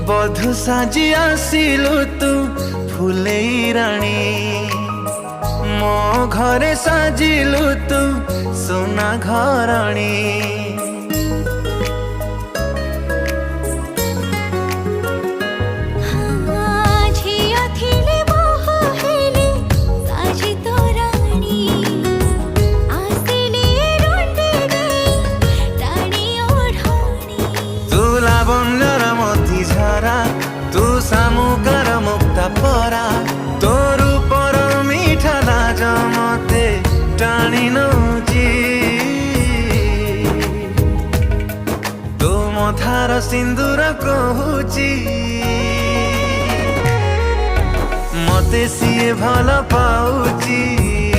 बधु साजी आसिलु तू फुलेई राणी मो घरे साजिलु तू सोना घरणी। तू सामुकार मुक्ता परा तोर पर मीठा लाज मते टाणी नौची तू मथार सिंदूर कहूची मते सिए भल पाउची।